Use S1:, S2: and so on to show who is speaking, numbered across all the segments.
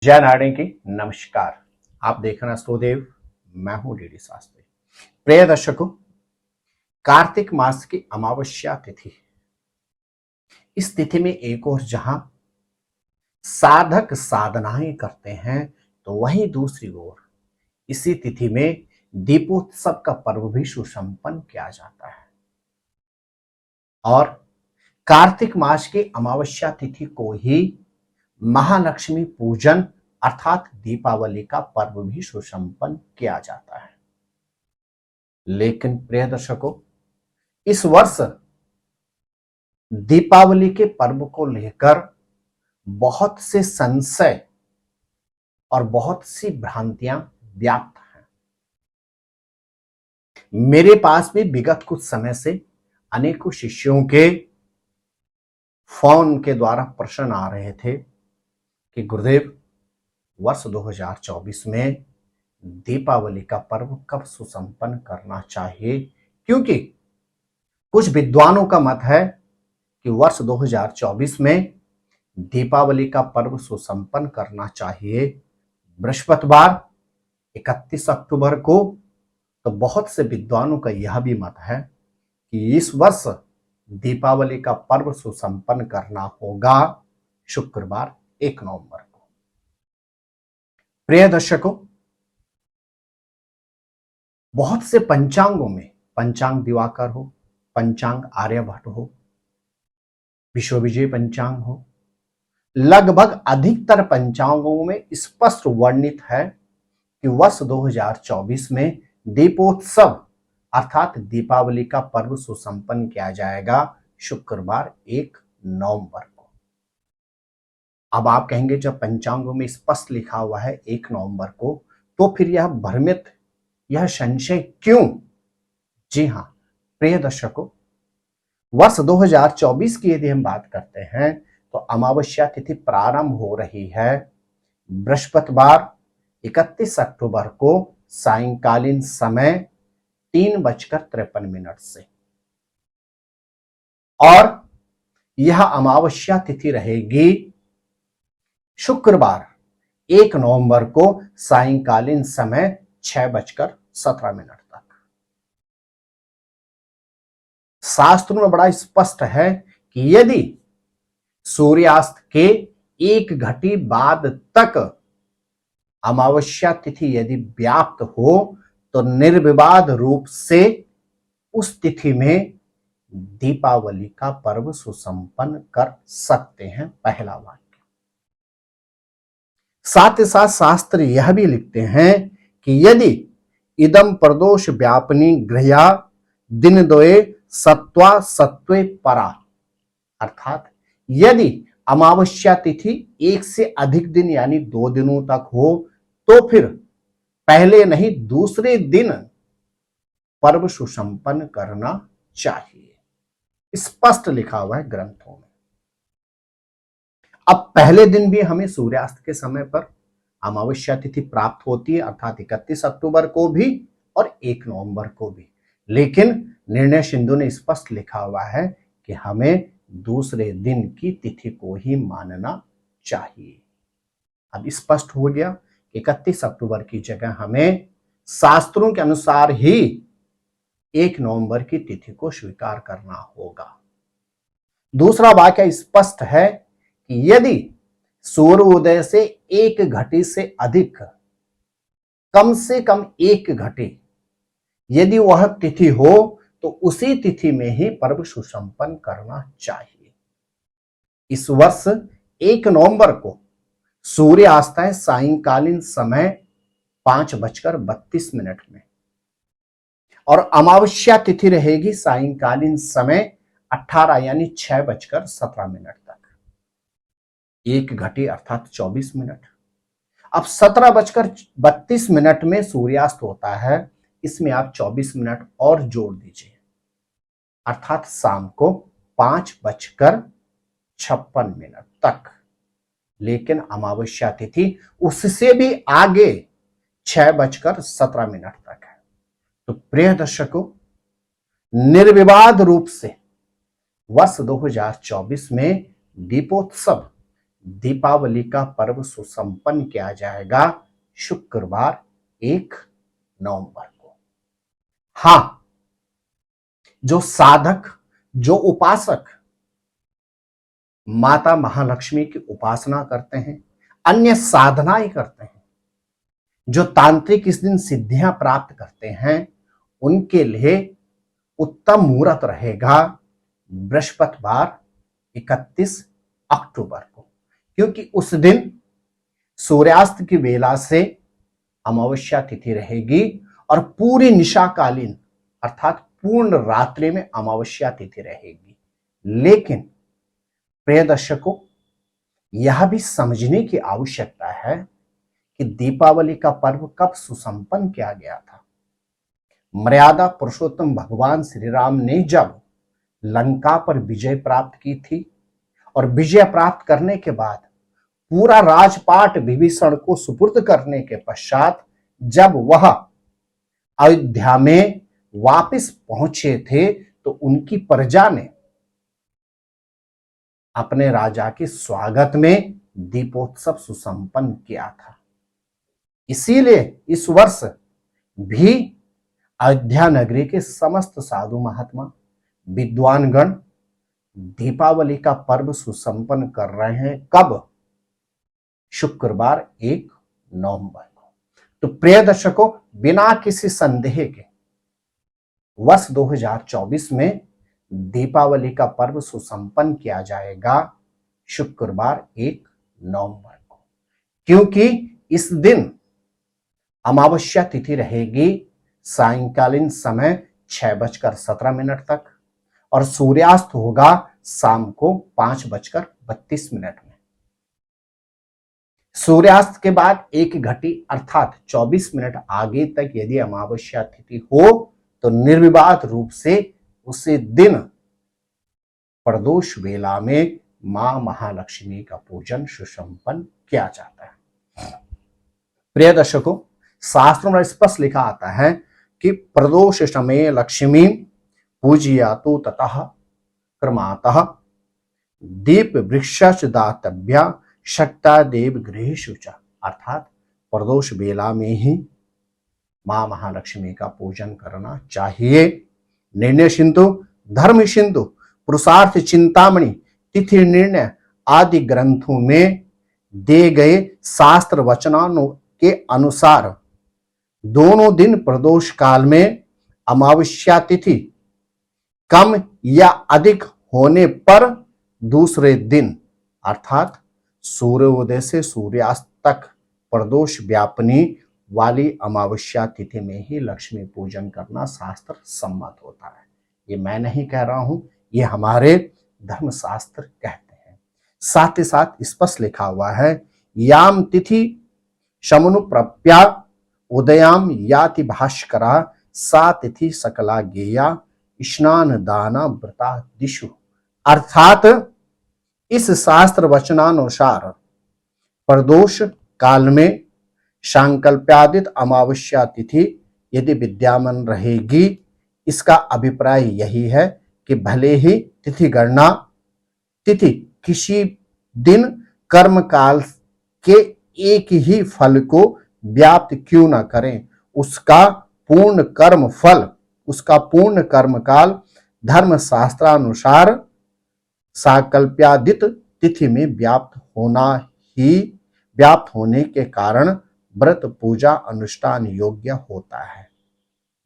S1: जय नारायण की नमस्कार। आप देख रहे हैं अस्तोदेव, मैं हूं डीडी शास्त्री। प्रिय दर्शकों, कार्तिक मास की अमावस्या तिथि, इस तिथि में एक और जहां साधक साधनाएं करते हैं, तो वहीं दूसरी ओर इसी तिथि में दीपोत्सव का पर्व भी सुसंपन्न किया जाता है। और कार्तिक मास की अमावस्या तिथि को ही महालक्ष्मी पूजन अर्थात दीपावली का पर्व भी सुसंपन्न किया जाता है। लेकिन प्रिय दर्शकों, इस वर्ष दीपावली के पर्व को लेकर बहुत से संशय और बहुत सी भ्रांतियां व्याप्त हैं। मेरे पास भी विगत कुछ समय से अनेकों शिष्यों के फोन के द्वारा प्रश्न आ रहे थे कि गुरुदेव, वर्ष 2024 में दीपावली का पर्व कब सुसंपन्न करना चाहिए, क्योंकि कुछ विद्वानों का मत है कि वर्ष 2024 में दीपावली का पर्व सुसंपन्न करना चाहिए बृहस्पतिवार 31 अक्टूबर को। तो बहुत से विद्वानों का यह भी मत है कि इस वर्ष दीपावली का पर्व सुसंपन्न करना होगा शुक्रवार 1 नवंबर को। प्रिय दर्शकों, बहुत से पंचांगों में, पंचांग दिवाकर हो, पंचांग आर्यभट्ट हो, विश्वविजय पंचांग हो, लगभग अधिकतर पंचांगों में स्पष्ट वर्णित है कि वर्ष 2024 में दीपोत्सव अर्थात दीपावली का पर्व सुसंपन्न किया जाएगा शुक्रवार 1 नवंबर को। अब आप कहेंगे, जब पंचांगों में स्पष्ट लिखा हुआ है 1 नवंबर को, तो फिर यह भ्रमित, यह संशय क्यों? जी हां प्रिय दर्शकों, वर्ष 2024 की यदि हम बात करते हैं तो अमावस्या तिथि प्रारंभ हो रही है बृहस्पतिवार 31 अक्टूबर को सायंकालीन समय 3:53 से, और यह अमावस्या तिथि रहेगी शुक्रवार 1 नवंबर को सायंकालीन समय 6:17 तक। शास्त्रों में बड़ा स्पष्ट है कि यदि सूर्यास्त के 1 घटी बाद तक अमावस्या तिथि यदि व्याप्त हो तो निर्विवाद रूप से उस तिथि में दीपावली का पर्व सुसंपन्न कर सकते हैं, पहला वाक्य। साथ ही साथ शास्त्र यह भी लिखते हैं कि यदि इदम प्रदोष व्यापनी गृह्या दिन द्वये सत्वा सत्वे परा, अर्थात यदि अमावस्या तिथि 1 से अधिक दिन यानी 2 दिनों तक हो तो फिर पहले नहीं दूसरे दिन पर्व सुसंपन्न करना चाहिए। स्पष्ट लिखा हुआ है ग्रंथों में। अब पहले दिन भी हमें सूर्यास्त के समय पर अमावस्या तिथि प्राप्त होती है, अर्थात 31 अक्टूबर को भी और 1 नवंबर को भी, लेकिन निर्णय सिंधु ने स्पष्ट लिखा हुआ है कि हमें दूसरे दिन की तिथि को ही मानना चाहिए। अब स्पष्ट हो गया, 31 अक्टूबर की जगह हमें शास्त्रों के अनुसार ही 1 नवंबर की तिथि को स्वीकार करना होगा। दूसरा वाक्य स्पष्ट है कि यदि सूर्योदय से 1 घटी से अधिक, कम से कम 1 घटी यदि वह तिथि हो तो उसी तिथि में ही पर्व सुसंपन्न करना चाहिए। इस वर्ष 1 नवंबर को सूर्यास्त है सायंकालीन समय 5:32 में, और अमावस्या तिथि रहेगी सायंकालीन समय 18 यानी 6:17 तक, 1 घटी अर्थात 24 मिनट। अब 17:32 में सूर्यास्त होता है, इसमें आप 24 मिनट और जोड़ दीजिए, अर्थात शाम को 5:56 तक। लेकिन अमावस्या तिथि उससे भी आगे 6:17 तक है। तो प्रिय दर्शकों, निर्विवाद रूप से वर्ष 2024 में दीपोत्सव दीपावली का पर्व सुसंपन्न किया जाएगा शुक्रवार 1 नवंबर को। हां, जो साधक, जो उपासक माता महालक्ष्मी की उपासना करते हैं, अन्य साधनाएं करते हैं, जो तांत्रिक इस दिन सिद्धियां प्राप्त करते हैं, उनके लिए उत्तम मुहूर्त रहेगा बृहस्पतिवार 31 अक्टूबर को, क्योंकि उस दिन सूर्यास्त की वेला से अमावस्या तिथि रहेगी और पूरी निशाकालीन अर्थात पूर्ण रात्रि में अमावस्या तिथि रहेगी। लेकिन प्रिय दर्शकों, यह भी समझने की आवश्यकता है कि दीपावली का पर्व कब सुसंपन्न किया गया था। मर्यादा पुरुषोत्तम भगवान श्री राम ने जब लंका पर विजय प्राप्त की थी और विजय प्राप्त करने के बाद पूरा राजपाट विभीषण को सुपुर्द करने के पश्चात जब वह अयोध्या में वापस पहुंचे थे तो उनकी प्रजा ने अपने राजा के स्वागत में दीपोत्सव सुसंपन्न किया था। इसीलिए इस वर्ष भी अयोध्या नगरी के समस्त साधु महात्मा विद्वानगण दीपावली का पर्व सुसंपन्न कर रहे हैं। कब? शुक्रवार 1 नवंबर को। तो प्रिय दर्शकों, बिना किसी संदेह के वर्ष 2024 में दीपावली का पर्व सुसंपन्न किया जाएगा शुक्रवार 1 नवंबर को, क्योंकि इस दिन अमावस्या तिथि रहेगी सायंकालीन समय 6:17 तक और सूर्यास्त होगा शाम को 5:32 में। सूर्यास्त के बाद 1 घटी अर्थात 24 मिनट आगे तक यदि अमावस्या तिथि हो तो निर्विवाद रूप से उसी दिन प्रदोष वेला में मां महालक्ष्मी का पूजन सुसंपन्न किया जाता है। प्रिय दर्शकों, शास्त्रों में स्पष्ट लिखा आता है कि प्रदोष समय लक्ष्मी पूजयातु ततः क्रमातः दीप वृक्ष दातव्या शक्ता देव गृहेषु च, अर्थात प्रदोष वेला में ही मां महालक्ष्मी का पूजन करना चाहिए। निर्णय सिंधु, धर्म सिंधु, पुरुषार्थ चिंतामणि, तिथि निर्णय आदि ग्रंथों में दिए गए शास्त्र वचनों के अनुसार दोनों दिन प्रदोष काल में अमावस्या तिथि कम या अधिक होने पर दूसरे दिन अर्थात सूर्योदय से सूर्यास्त तक प्रदोष व्यापनी वाली अमावस्या तिथि में ही लक्ष्मी पूजन करना शास्त्र सम्मत होता है। ये मैं नहीं कह रहा हूं, ये हमारे धर्मशास्त्र कहते हैं। साथ ही साथ स्पष्ट लिखा हुआ है याम तिथि शमनुप्रप्या उदयाम याति भास्करा सा तिथि सकला गेया स्नान दाना व्रता दिशु, अर्थात इस शास्त्र वचनानुसार प्रदोष काल में सांकल्प्यादित अमावस्या तिथि यदि विद्यमान रहेगी, इसका अभिप्राय यही है कि भले ही तिथि गणना तिथि किसी दिन कर्म काल के एक ही फल को व्याप्त क्यों न करें, उसका पूर्ण कर्म फल, उसका पूर्ण कर्म काल धर्म शास्त्रानुसार सांकल्प्यादित तिथि में व्याप्त होने के कारण व्रत पूजा अनुष्ठान योग्य होता है।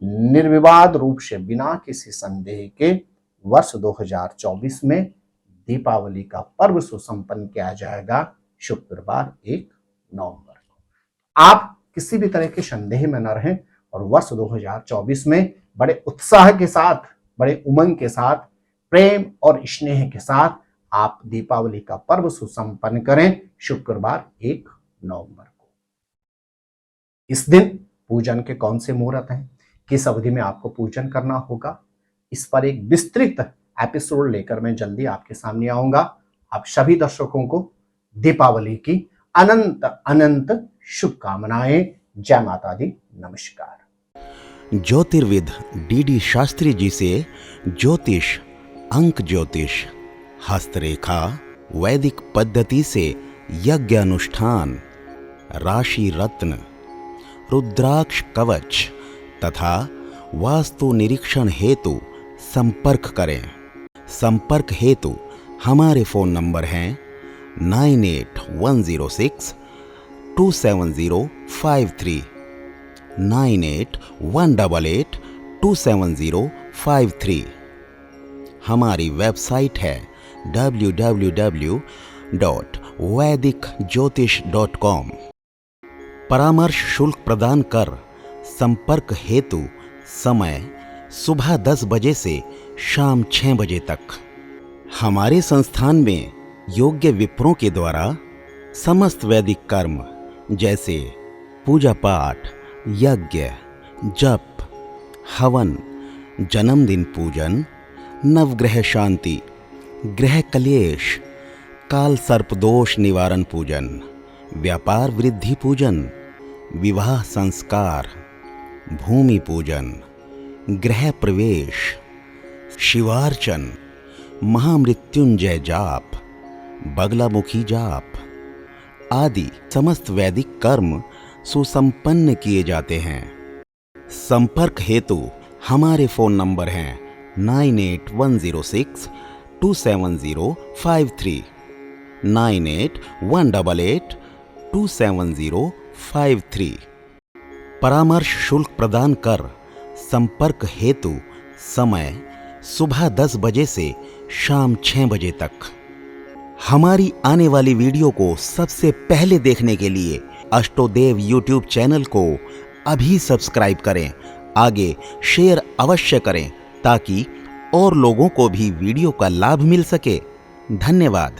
S1: निर्विवाद रूप से बिना किसी संदेह के वर्ष 2024 में दीपावली का पर्व सुसंपन्न किया जाएगा शुक्रवार 1 नवंबर को। आप किसी भी तरह के संदेह में न रहें और वर्ष 2024 में बड़े उत्साह के साथ, बड़े उमंग के साथ, प्रेम और स्नेह के साथ आप दीपावली का पर्व सुसंपन्न करें शुक्रवार 1 नवंबर को। इस दिन पूजन के कौन से मुहूर्त हैं, किस अवधि में आपको पूजन करना होगा, इस पर एक विस्तृत एपिसोड लेकर मैं जल्दी आपके सामने आऊंगा। आप सभी दर्शकों को दीपावली की अनंत अनंत शुभकामनाएं। जय माता दी, नमस्कार।
S2: ज्योतिर्विद डीडी शास्त्री जी से ज्योतिष, अंक ज्योतिष, हस्तरेखा, वैदिक पद्धति से यज्ञ अनुष्ठान, राशि रत्न, रुद्राक्ष कवच तथा वास्तु निरीक्षण हेतु संपर्क करें। संपर्क हेतु हमारे फ़ोन नंबर हैं 9810627053, 9818827053। हमारी वेबसाइट है www.vedicjyotish.com। परामर्श शुल्क प्रदान कर संपर्क हेतु समय सुबह 10 बजे से शाम 6 बजे तक। हमारे संस्थान में योग्य विप्रों के द्वारा समस्त वैदिक कर्म जैसे पूजा पाठ, यज्ञ, जप, हवन, जन्मदिन पूजन, नवग्रह शांति, ग्रह कलेश, काल सर्पदोष निवारण पूजन, व्यापार वृद्धि पूजन, विवाह संस्कार, भूमि पूजन, गृह प्रवेश, शिवार्चन, महामृत्युंजय जाप, बगलामुखी जाप आदि समस्त वैदिक कर्म सुसंपन्न किए जाते हैं। संपर्क हेतु हमारे फ़ोन नंबर हैं 9810627053, 9818827053। परामर्श शुल्क प्रदान कर संपर्क हेतु समय सुबह 10 बजे से शाम 6 बजे तक। हमारी आने वाली वीडियो को सबसे पहले देखने के लिए अष्टोदेव यूट्यूब चैनल को अभी सब्सक्राइब करें। आगे शेयर अवश्य करें ताकि और लोगों को भी वीडियो का लाभ मिल सके। धन्यवाद।